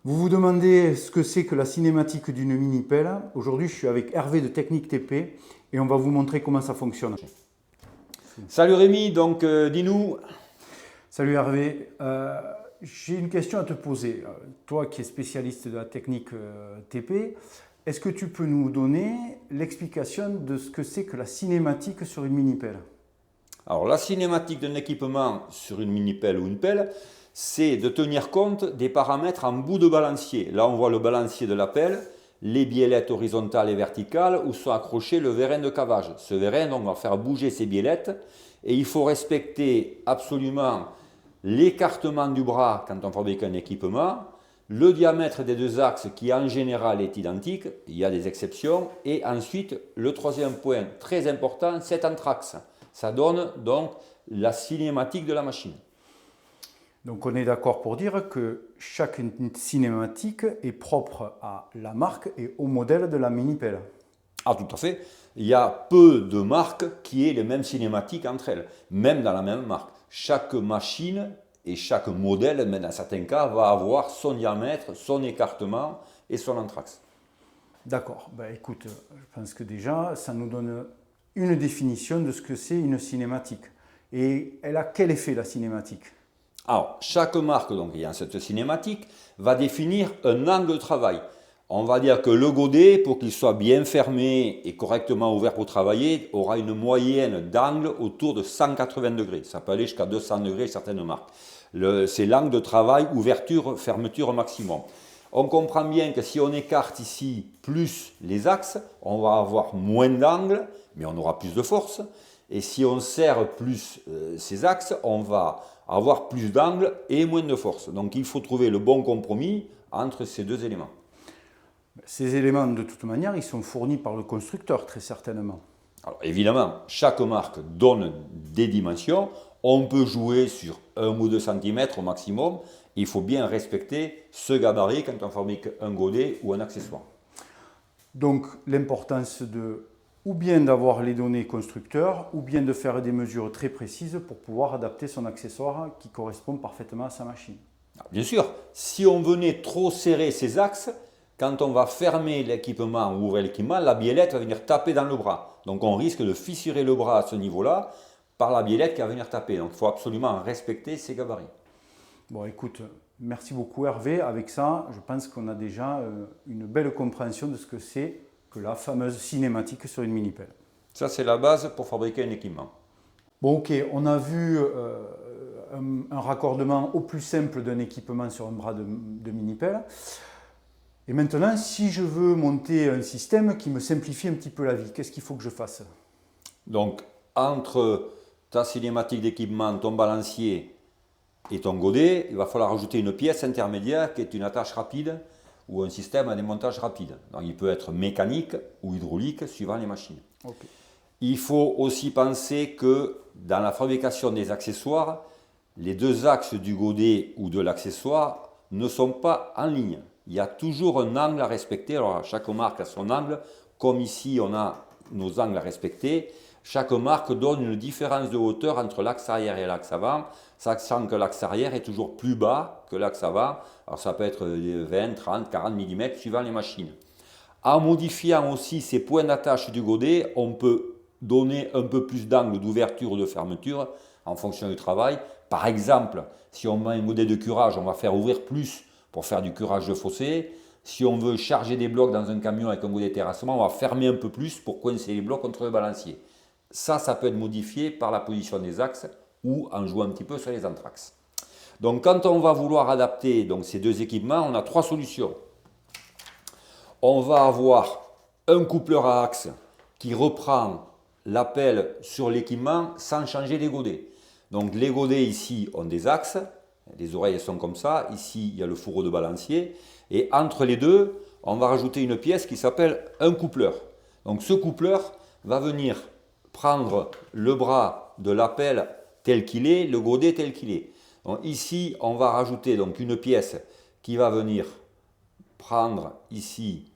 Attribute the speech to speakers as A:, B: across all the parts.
A: Vous vous demandez ce que c'est que la cinématique d'une mini-pelle. Aujourd'hui, je suis avec Hervé de Technique TP et on va vous montrer comment ça fonctionne.
B: Salut Rémi, donc dis-nous.
A: Salut Hervé, j'ai une question à te poser. Toi qui es spécialiste de la technique TP, est-ce que tu peux nous donner l'explication de ce que c'est que la cinématique sur une mini-pelle?
B: Alors la cinématique d'un équipement sur une mini-pelle ou une pelle, c'est de tenir compte des paramètres en bout de balancier. Là on voit le balancier de la pelle, les biellettes horizontales et verticales où sont accrochés le vérin de cavage. Ce vérin donc va faire bouger ces biellettes et il faut respecter absolument l'écartement du bras quand on fabrique un équipement, le diamètre des deux axes qui en général est identique, il y a des exceptions, et ensuite le troisième point très important, c'est entre axes. Ça donne donc la cinématique de la machine.
A: Donc on est d'accord pour dire que chaque cinématique est propre à la marque et au modèle de la mini-pelle.
B: Ah tout à fait, il y a peu de marques qui aient les mêmes cinématiques entre elles, même dans la même marque. Chaque machine et chaque modèle, mais dans certains cas, va avoir son diamètre, son écartement et son entraxe.
A: D'accord, ben écoute, je pense que déjà ça nous donne une définition de ce que c'est une cinématique. Et elle a quel effet la cinématique?
B: Alors, chaque marque, donc ayant cette cinématique, va définir un angle de travail. On va dire que le godet, pour qu'il soit bien fermé et correctement ouvert pour travailler, aura une moyenne d'angle autour de 180 degrés. Ça peut aller jusqu'à 200 degrés certaines marques. C'est l'angle de travail, ouverture, fermeture maximum. On comprend bien que si on écarte ici plus les axes, on va avoir moins d'angle, mais on aura plus de force. Et si on serre plus ces axes, on va avoir plus d'angle et moins de force. Donc il faut trouver le bon compromis entre ces deux éléments.
A: Ces éléments, de toute manière, ils sont fournis par le constructeur, très certainement.
B: Alors évidemment, chaque marque donne des dimensions. On peut jouer sur 1 ou 2 cm au maximum. Il faut bien respecter ce gabarit quand on fabrique un godet ou un accessoire.
A: Donc l'importance de ou bien d'avoir les données constructeurs, ou bien de faire des mesures très précises pour pouvoir adapter son accessoire qui correspond parfaitement à sa machine.
B: Alors, bien sûr, si on venait trop serrer ces axes, quand on va fermer l'équipement ou ouvrir l'équipement, la biellette va venir taper dans le bras. Donc on risque de fissurer le bras à ce niveau-là par la biellette qui va venir taper. Donc il faut absolument respecter ces gabarits.
A: Bon, écoute, merci beaucoup Hervé. Avec ça, je pense qu'on a déjà une belle compréhension de ce que c'est que la fameuse cinématique sur une mini-pelle.
B: Ça, c'est la base pour fabriquer un équipement.
A: Bon, ok, on a vu un raccordement au plus simple d'un équipement sur un bras de mini-pelle. Et maintenant, si je veux monter un système qui me simplifie un petit peu la vie, qu'est-ce qu'il faut que je fasse?
B: Donc, entre ta cinématique d'équipement, ton balancier et ton godet, il va falloir ajouter une pièce intermédiaire qui est une attache rapide ou un système à démontage rapide. Donc, il peut être mécanique ou hydraulique suivant les machines.
A: Okay.
B: Il faut aussi penser que dans la fabrication des accessoires, les deux axes du godet ou de l'accessoire ne sont pas en ligne. Il y a toujours un angle à respecter. Alors, chaque marque a son angle. Comme ici, on a nos angles à respecter. Chaque marque donne une différence de hauteur entre l'axe arrière et l'axe avant, sachant que l'axe arrière est toujours plus bas que l'axe avant. Alors, ça peut être 20, 30, 40 mm suivant les machines. En modifiant aussi ces points d'attache du godet, on peut donner un peu plus d'angle d'ouverture ou de fermeture en fonction du travail. Par exemple, si on met un godet de curage, on va faire ouvrir plus pour faire du curage de fossé. Si on veut charger des blocs dans un camion avec un godet de terrassement, on va fermer un peu plus pour coincer les blocs contre le balancier. Ça peut être modifié par la position des axes ou en jouant un petit peu sur les entraxes. Donc quand on va vouloir adapter donc, ces deux équipements, on a trois solutions. On va avoir un coupleur à axe qui reprend la pelle sur l'équipement sans changer les godets. Donc les godets ici ont des axes, les oreilles sont comme ça, ici il y a le fourreau de balancier, et entre les deux, on va rajouter une pièce qui s'appelle un coupleur. Donc ce coupleur va venir prendre le bras de la pelle tel qu'il est, le godet tel qu'il est. Donc ici, on va rajouter donc une pièce qui va venir prendre ici,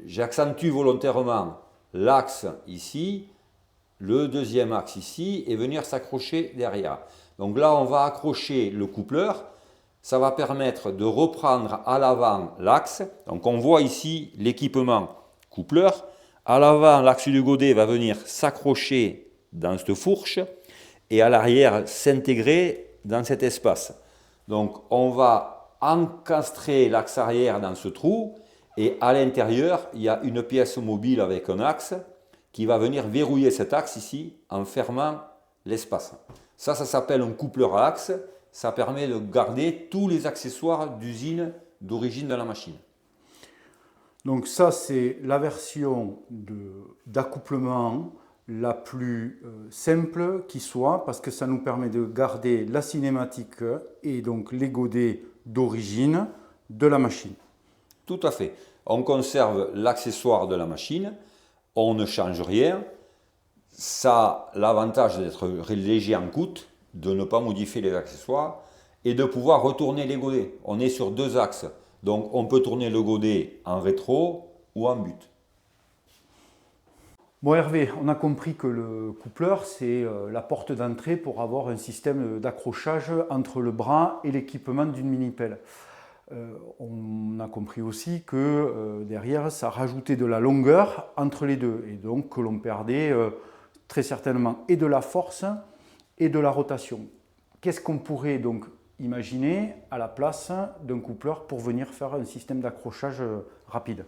B: j'accentue volontairement l'axe ici, le deuxième axe ici, et venir s'accrocher derrière. Donc là, on va accrocher le coupleur Ça va permettre de reprendre à l'avant l'axe. Donc on voit ici l'équipement coupleur. À l'avant, l'axe du godet va venir s'accrocher dans cette fourche et à l'arrière s'intégrer dans cet espace. Donc on va encastrer l'axe arrière dans ce trou et à l'intérieur, il y a une pièce mobile avec un axe qui va venir verrouiller cet axe ici en fermant l'espace. Ça s'appelle un coupleur à axe. Ça permet de garder tous les accessoires d'usine d'origine de la machine.
A: Donc ça, c'est la version d'accouplement la plus simple qui soit, parce que ça nous permet de garder la cinématique et donc les godets d'origine de la machine.
B: Tout à fait. On conserve l'accessoire de la machine, on ne change rien. Ça a l'avantage d'être léger en coût, de ne pas modifier les accessoires et de pouvoir retourner les godets. On est sur 2 axes, donc on peut tourner le godet en rétro ou en but.
A: Bon Hervé, on a compris que le coupleur, c'est la porte d'entrée pour avoir un système d'accrochage entre le bras et l'équipement d'une mini-pelle. On a compris aussi que derrière, ça rajoutait de la longueur entre les deux et donc que l'on perdait très certainement et de la force et de la rotation. Qu'est-ce qu'on pourrait donc imaginer à la place d'un coupleur pour venir faire un système d'accrochage rapide?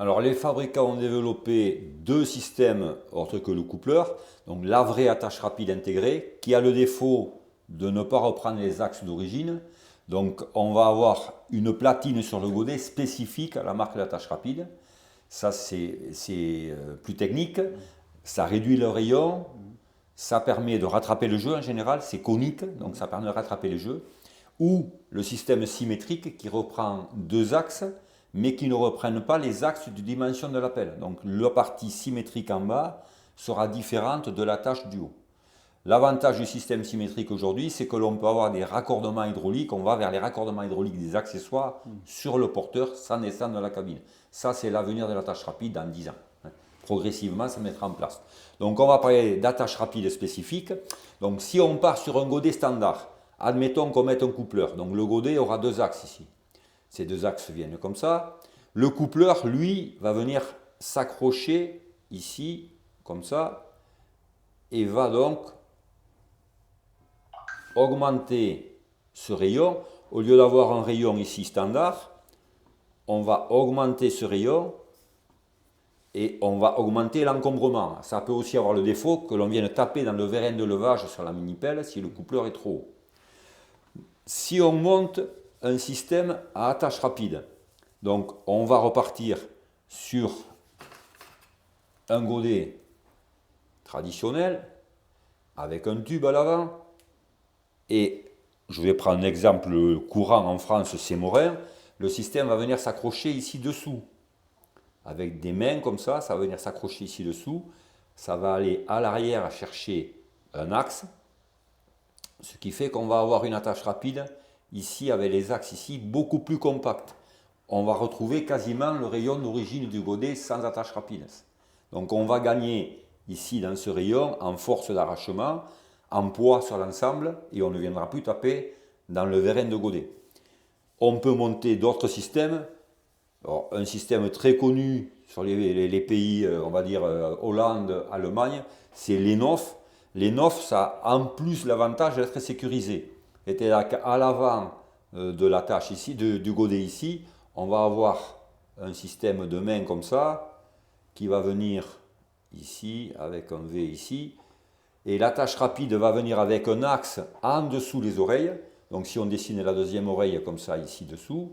B: Alors les fabricants ont développé 2 systèmes autres que le coupleur. Donc la vraie attache rapide intégrée qui a le défaut de ne pas reprendre les axes d'origine. Donc on va avoir une platine sur le godet spécifique à la marque d'attache rapide. Ça c'est plus technique. Ça réduit le rayon. Ça permet de rattraper le jeu en général. C'est conique, donc ça permet de rattraper le jeu. Ou le système symétrique qui reprend 2 axes mais qui ne reprennent pas les axes de dimension de la pelle. Donc la partie symétrique en bas sera différente de l'attache du haut. L'avantage du système symétrique aujourd'hui, c'est que l'on peut avoir des raccordements hydrauliques, on va vers les raccordements hydrauliques des accessoires sur le porteur sans descendre de la cabine. Ça, c'est l'avenir de l'attache rapide dans 10 ans. Progressivement, ça mettra en place. Donc on va parler d'attache rapide spécifique. Donc si on part sur un godet standard, admettons qu'on mette un coupleur, donc le godet aura 2 axes ici. Ces 2 axes viennent comme ça. Le coupleur, lui, va venir s'accrocher ici, comme ça, et va donc augmenter ce rayon. Au lieu d'avoir un rayon ici standard, on va augmenter ce rayon et on va augmenter l'encombrement. Ça peut aussi avoir le défaut que l'on vienne taper dans le vérin de levage sur la mini-pelle si le coupleur est trop haut. Si on monte un système à attache rapide. Donc on va repartir sur un godet traditionnel avec un tube à l'avant et je vais prendre un exemple courant en France, c'est Morin. Le système va venir s'accrocher ici dessous avec des mains comme ça va venir s'accrocher ici dessous, ça va aller à l'arrière chercher un axe, ce qui fait qu'on va avoir une attache rapide ici avec les axes ici beaucoup plus compacts. On va retrouver quasiment le rayon d'origine du godet sans attache rapide. Donc on va gagner ici dans ce rayon en force d'arrachement, en poids sur l'ensemble et on ne viendra plus taper dans le vérin de godet. On peut monter d'autres systèmes. Alors, un système très connu sur les pays, on va dire Hollande, Allemagne, c'est l'ENOF. L'ENOF, ça a en plus l'avantage d'être sécurisé. C'est-à-dire qu'à l'avant de l'attache ici, du godet ici, on va avoir un système de main comme ça, qui va venir ici, avec un V ici, et l'attache rapide va venir avec un axe en dessous des oreilles. Donc si on dessine la deuxième oreille comme ça, ici dessous,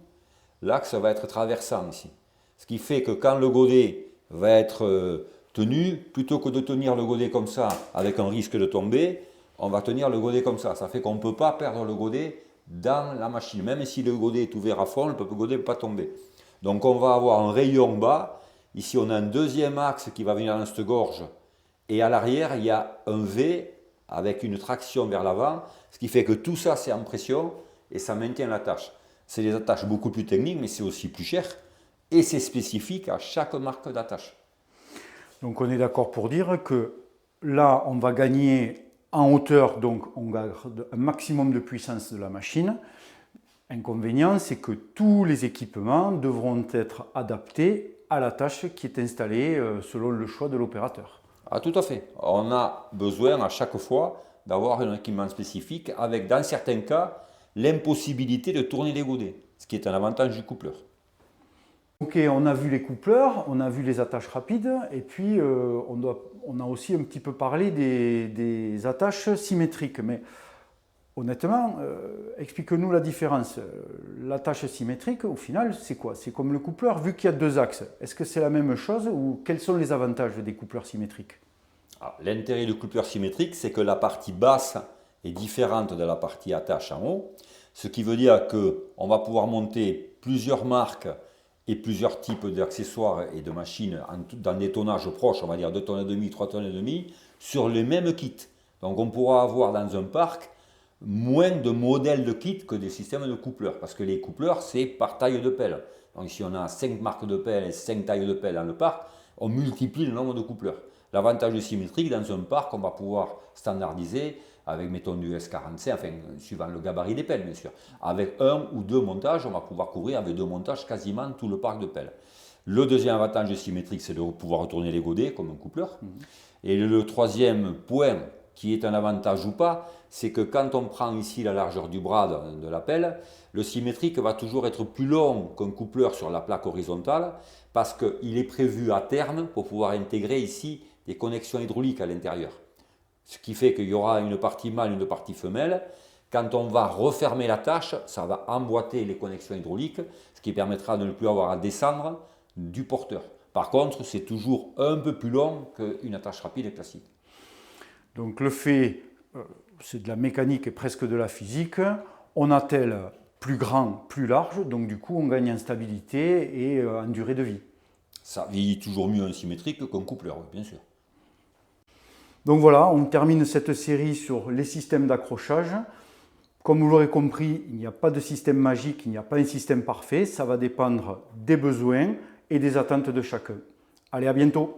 B: l'axe va être traversant ici. Ce qui fait que quand le godet va être tenu, plutôt que de tenir le godet comme ça, avec un risque de tomber, on va tenir le godet comme ça. Ça fait qu'on ne peut pas perdre le godet dans la machine. Même si le godet est ouvert à fond, le godet ne peut pas tomber. Donc on va avoir un rayon bas. Ici on a un deuxième axe qui va venir dans cette gorge. Et à l'arrière, il y a un V avec une traction vers l'avant. Ce qui fait que tout ça c'est en pression et ça maintient l'attache. C'est des attaches beaucoup plus techniques, mais c'est aussi plus cher. Et c'est spécifique à chaque marque d'attache.
A: Donc on est d'accord pour dire que là, on va gagner en hauteur, donc on garde un maximum de puissance de la machine. Inconvénient, c'est que tous les équipements devront être adaptés à la tâche qui est installée selon le choix de l'opérateur.
B: Ah, tout à fait. On a besoin à chaque fois d'avoir un équipement spécifique avec, dans certains cas, l'impossibilité de tourner les godets, ce qui est un avantage du coupleur.
A: Ok, on a vu les coupleurs, on a vu les attaches rapides, et puis on a aussi un petit peu parlé des attaches symétriques. Mais honnêtement, explique-nous la différence. L'attache symétrique, au final, c'est quoi? C'est comme le coupleur, vu qu'il y a deux axes. Est-ce que c'est la même chose ou quels sont les avantages des coupleurs symétriques?
B: L'intérêt du coupleur symétrique, c'est que la partie basse est différente de la partie attache en haut, ce qui veut dire qu'on va pouvoir monter plusieurs marques et plusieurs types d'accessoires et de machines dans des tonnages proches, on va dire 2,5 tonnes, 3,5 tonnes, sur le même kit. Donc on pourra avoir dans un parc moins de modèles de kits que des systèmes de coupleurs, parce que les coupleurs, c'est par taille de pelle. Donc si on a 5 marques de pelle et 5 tailles de pelle dans le parc, on multiplie le nombre de coupleurs. L'avantage du symétrique, dans un parc, on va pouvoir standardiser avec, mettons, du S45, enfin, suivant le gabarit des pelles, bien sûr. Avec un ou deux montages, on va pouvoir couvrir avec deux montages quasiment tout le parc de pelles. Le deuxième avantage du symétrique, c'est de pouvoir retourner les godets comme un coupleur. Et le troisième point, qui est un avantage ou pas, c'est que quand on prend ici la largeur du bras de la pelle, le symétrique va toujours être plus long qu'un coupleur sur la plaque horizontale, parce qu'il est prévu à terme pour pouvoir intégrer ici des connexions hydrauliques à l'intérieur. Ce qui fait qu'il y aura une partie mâle, une partie femelle. Quand on va refermer la tâche, ça va emboîter les connexions hydrauliques, ce qui permettra de ne plus avoir à descendre du porteur. Par contre, c'est toujours un peu plus long qu'une attache rapide classique.
A: Donc le fait, c'est de la mécanique et presque de la physique. On attelle plus grand, plus large, donc du coup on gagne en stabilité et en durée de vie.
B: Ça vieillit toujours mieux un symétrique qu'un coupleur, bien sûr.
A: Donc voilà, on termine cette série sur les systèmes d'accrochage. Comme vous l'aurez compris, il n'y a pas de système magique, il n'y a pas un système parfait. Ça va dépendre des besoins et des attentes de chacun. Allez, à bientôt!